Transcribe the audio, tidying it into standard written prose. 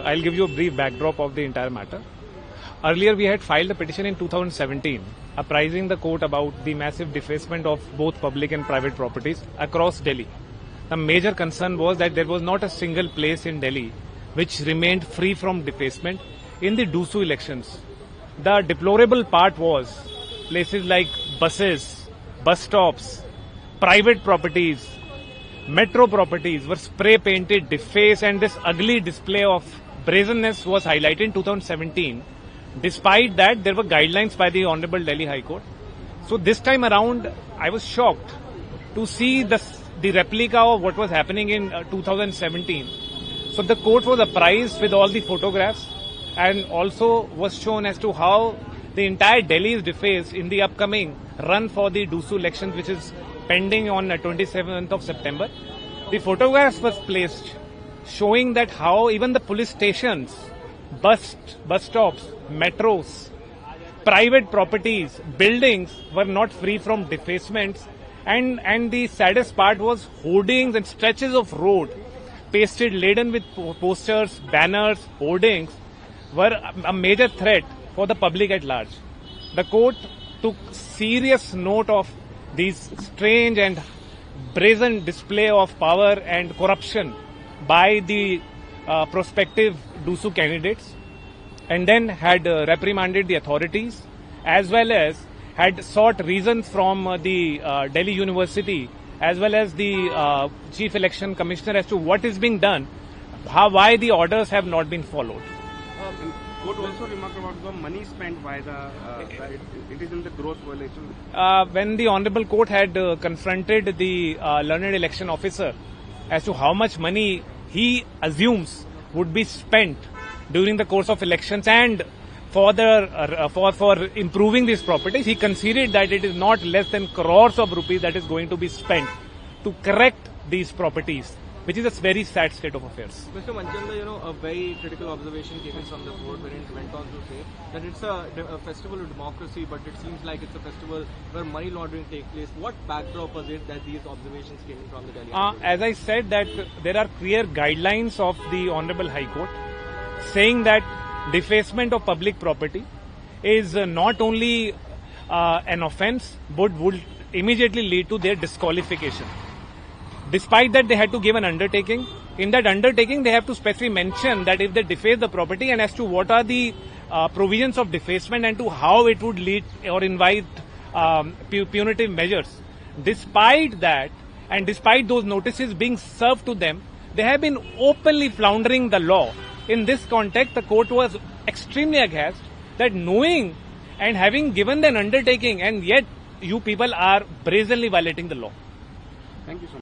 I'll give you a brief backdrop of the entire matter. Earlier, we had filed a petition in 2017 apprising the court about the massive defacement of both public and private properties across Delhi. The major concern was that there was not a single place in Delhi which remained free from defacement in the DUSU elections. The deplorable part was places like buses, bus stops, private properties, metro properties were spray painted, defaced, and this ugly display of brazenness was highlighted in 2017. Despite that, there were guidelines by the Honorable Delhi High Court. So this time around, I was shocked to see the replica of what was happening in 2017. So the court was apprised with all the photographs and also was shown as to how the entire Delhi is defaced in the upcoming run for the DUSU elections, which is pending on 27th of September. The photographs was placed showing that how even the police stations, bus stops, metros, private properties, buildings were not free from defacements, and the saddest part was hoardings and stretches of road pasted laden with posters, banners, hoardings were a major threat for the public at large. The court took serious note of these strange and brazen display of power and corruption by the prospective DUSU candidates, and then had reprimanded the authorities as well as had sought reasons from the Delhi University as well as the Chief Election Commissioner as to what is being done, why the orders have not been followed. Court also remarked about the money spent by it is in the gross violation. When the Honorable Court had confronted the learned election officer as to how much money he assumes would be spent during the course of elections and for improving these properties, he conceded that it is not less than crores of rupees that is going to be spent to correct these properties, which is a very sad state of affairs. Mr. Manchanda, a very critical observation came in from the court when it went on to say that it's a festival of democracy, but it seems like it's a festival where money laundering takes place. What backdrop was it that these observations came in from the Delhi High Court? As I said, that there are clear guidelines of the Honorable High Court saying that defacement of public property is not only an offence, but would immediately lead to their disqualification. Despite that, they had to give an undertaking. In that undertaking, they have to specifically mention that if they deface the property and as to what are the provisions of defacement and to how it would lead or invite punitive measures. Despite that, and despite those notices being served to them, they have been openly floundering the law. In this context, the court was extremely aghast that knowing and having given an undertaking and yet you people are brazenly violating the law. Thank you so much.